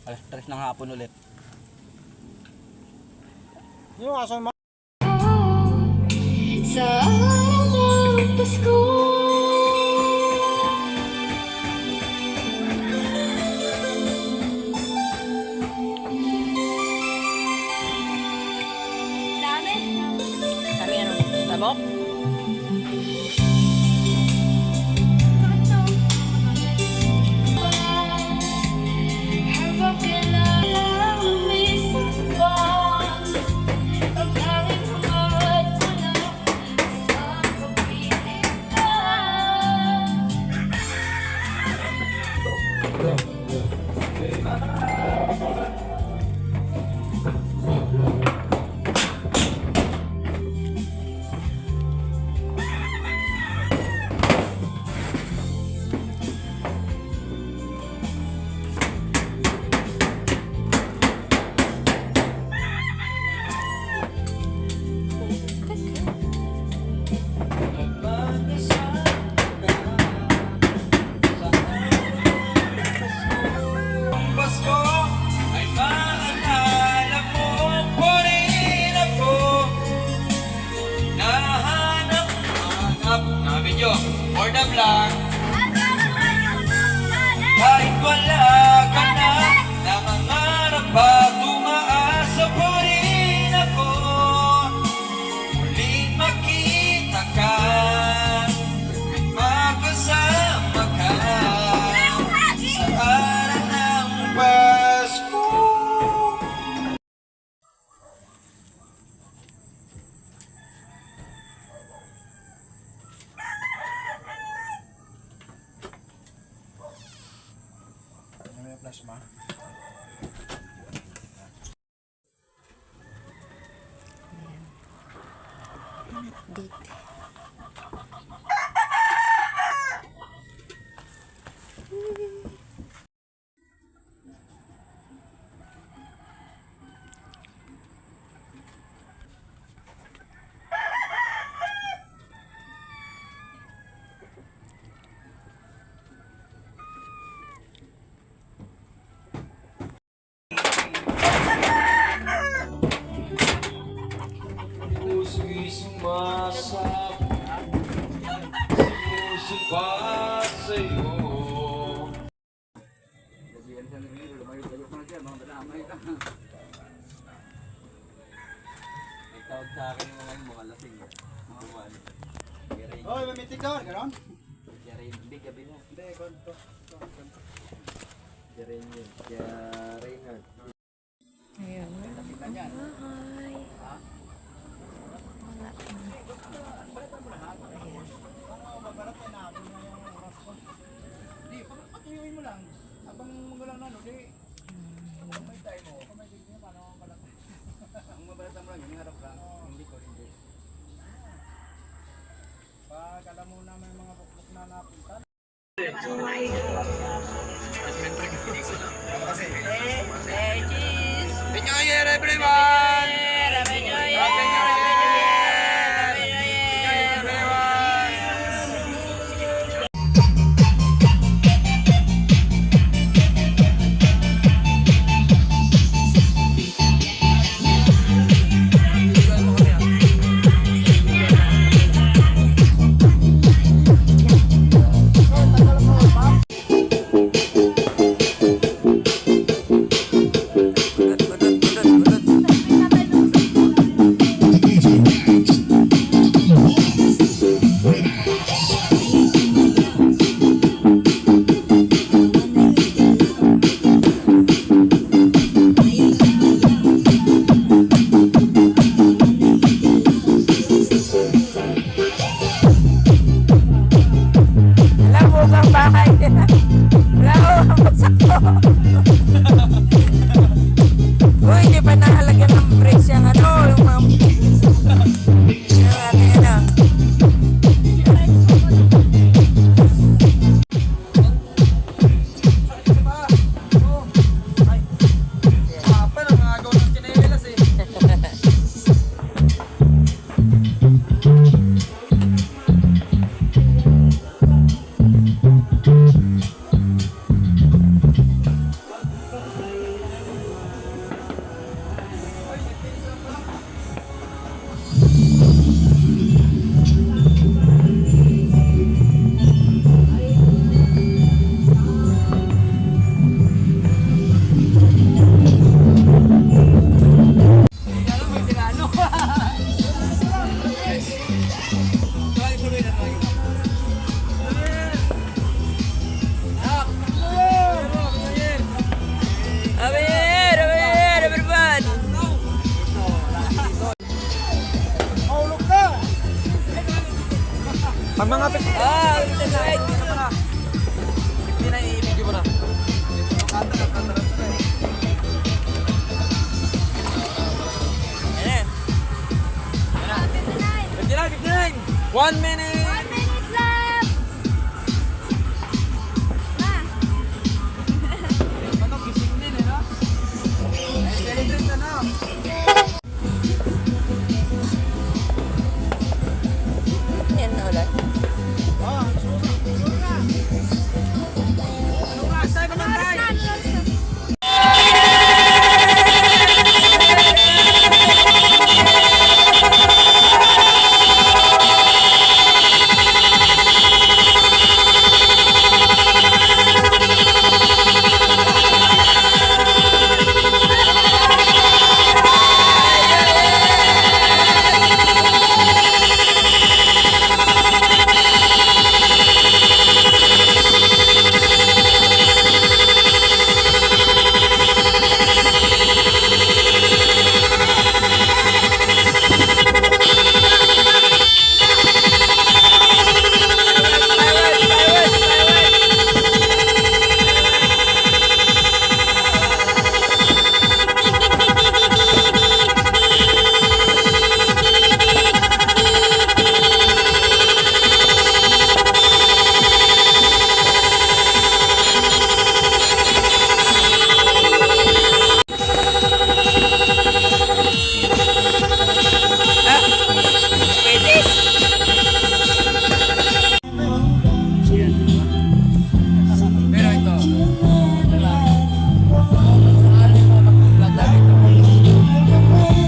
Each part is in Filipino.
Alas 3 ng hapon ulit. Yung aso mo. Sa araw ng Pasko, dami. Kami ano? Tabok? Habang kailangan umisang pa, ang aking heart wala sa pagpilitan. Pasko ay maalala mo pa rin ako. Nahanap na video for the vlog. Kahit wala ka na, nangangarap pa, tumaasa pa rin ako. Muling makita ka, magkasama ka sa araw ng Pasko. May plasma. Puso'y sumasap, sumusuba sa'yo. Nagtawag sa akin yung mga lasing. Mga wali. Oh, may mitig doon, gano'n? Hindi, gabi na. Hindi, ganito. Ayun. Bahay. Hindi, patuyuin mo lang. Habang magulang na, di. May tayo mo. Kung may tignan, paano ang balat? Ang mabalatan mo lang, yung harap lang. Hindi ko, hindi. Pag alam mo na may mga bukbuk na napunta. Cheese! Happy New Year, everyone! Happy New Year! Happy New Year! Happy New Year! Budot, budot, budot. 1 minute! 1 minute left! Ma! Ano, gising din eh, no? Ay, celebrate na, no? Yan na ulit. Oh, susunod na. Anong oras tayo kumantay? Ano oras na? Pero ito, maaari mo magpulada ito.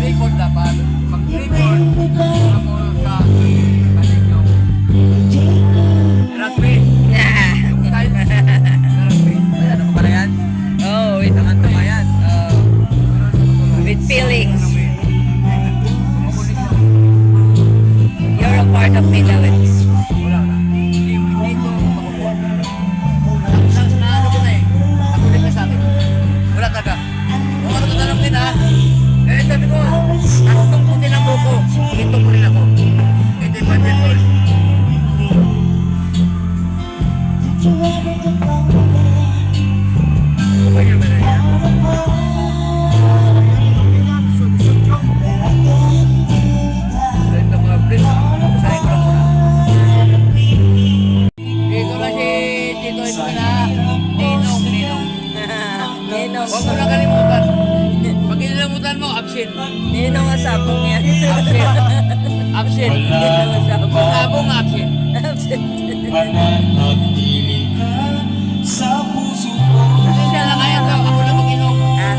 Record dapat. Mag-record, ano mo sa balik nyo. Rugby. Kahit rugby. Ano pa pala yan? Oh, with, Ano pa yan? with feelings. You're a part of me, David. Wala na. Hindi ko makukuha. Naano ko na eh. Nakulit na sa akin. Wala talaga. Kung ano tatanungin ha. Eh sabi ko, ang puti ng buko. Ito mo rin ako. Ito yung 5 years old. Okay naman na yan. Ito mga friends. Sasahin ko lang muna. Dito na si Tito ito na. Ninong. Ninong. Huwag mo na kalimutan. Pag inilimutan mo, absent. Ninong ang sabong yan. Absent. Absent. Ninong ang sabong. Sabong absent. Mananatili ka sa puso ko. Kasi siya lang kaya daw. Ako na mag-inom. Ah,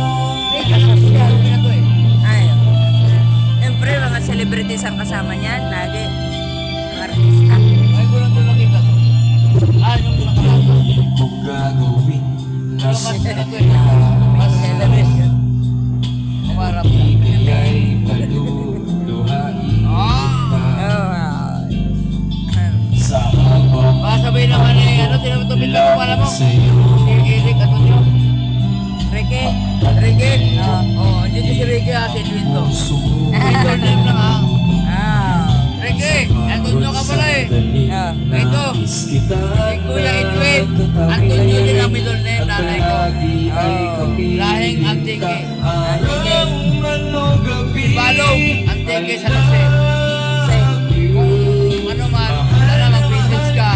Alam ko siya. Ano na to eh. ay. Siyempre, mga celebrities ang kasama niyan. Lagi. Mga artista. Ay, ko lang ito nakita to. Ah, yung nakalata. Kung gagawin na Pero mas na to eh. Mas celebration. Umarap na. ibigay paluluhain Ah! Oh, sa habang Baka sabihin naman eh, ano, tinutupin ka mo pala mo. Si sa'yo. Eric at Antonio. Ricky. Ricky? Oo, dito si Ricky ha, si Edwin to. Middle name lang ha. Ah. Ricky, Antonio ka pala eh. Ah. Ito, si Kuya Edwin. Antonio din ang middle name, nanay ko. Lahing Antique. Si Balong, Antique sa Jose. Kung ano man, sana mag-message ka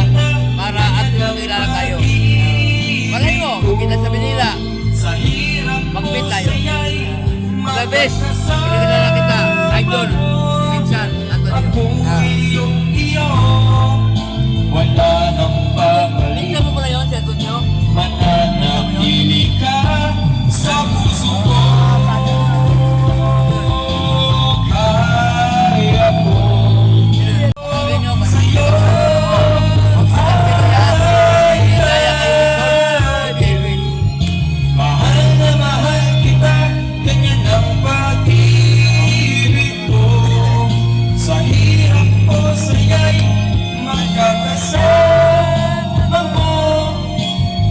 para at kilala tayo. Malay mo, kita sa Manila, mag-meet tayo. The best, pinakilala kita, idol, minsan, Antonio. Wala nang babalik. Tingnan mo pala yun, si Antonio. Mananatili ka sa puso ko. Kaya ko Sabi nyo, masaya ka. Magsikat ka yan. Hinaya ka yung Sol, si Edwin. mahal na mahal kita. Ganyan ang pag-ibig ko. Sa hirap o saya'y magkakasama mo.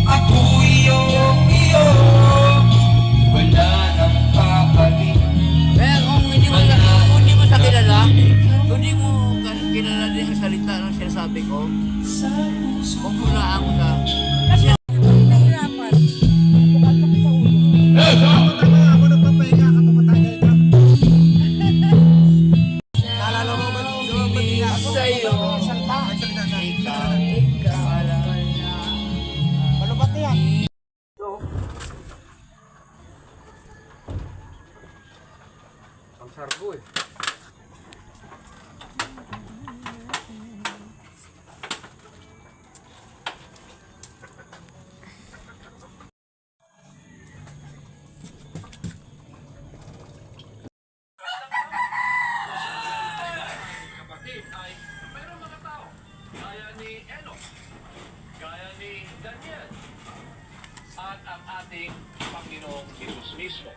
Ako iyo. Wala nang papalit. Kaya kung hindi mo sa kilala, kung hindi mo kilala din ang salita ng sinasabi ko, huwag mo na ako sa... Kasi Nahirapan. Bukal ka sa ulo. sa'yo Sargo eh. Kapatid ay mayroong mga tao gaya ni Enoch, gaya ni Daniel, at ang ating Panginoong Jesus mismo.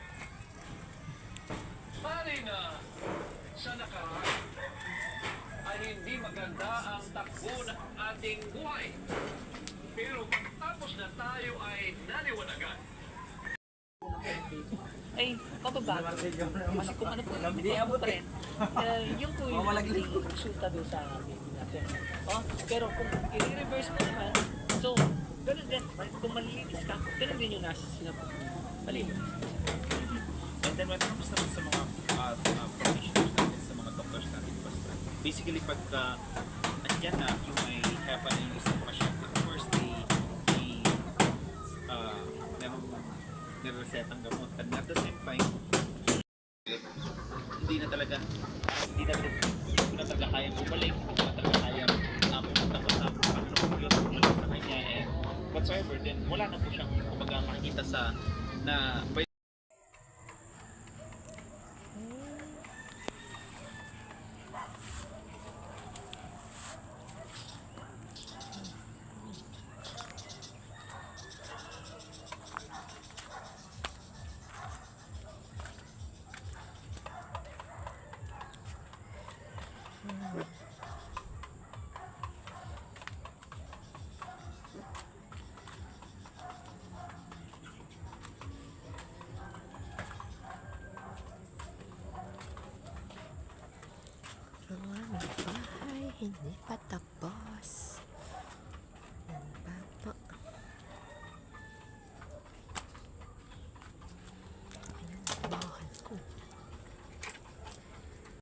Pare na sa nakaraan ay hindi maganda ang takbo ng ating buhay. Pero pagtapos na tayo ay naliwanagan, ay mababa. Kasi kung ano po, hindi abot rin. Yung po yung resulta doon sa baby natin. Oh, pero kung i-reverse mo naman, so, ganun din. Kung malilinis ka, ganun din yung nasa sinabi. Malinis. And then when it comes naman sa mga practitioners natin, sa mga doctors natin, basically pagka andyan na yung may HEPA na yung isang pasyente, of course, merong niresetang gamot. And at the same time, hindi na talaga kayang bumalik, hindi na talaga kayang pumunta ko sa Panginoon Diyos, bumalik sa kanya, and whatsoever, then wala na po siyang kumbaga makikita sa na Ang aming bahay hindi pa tapos.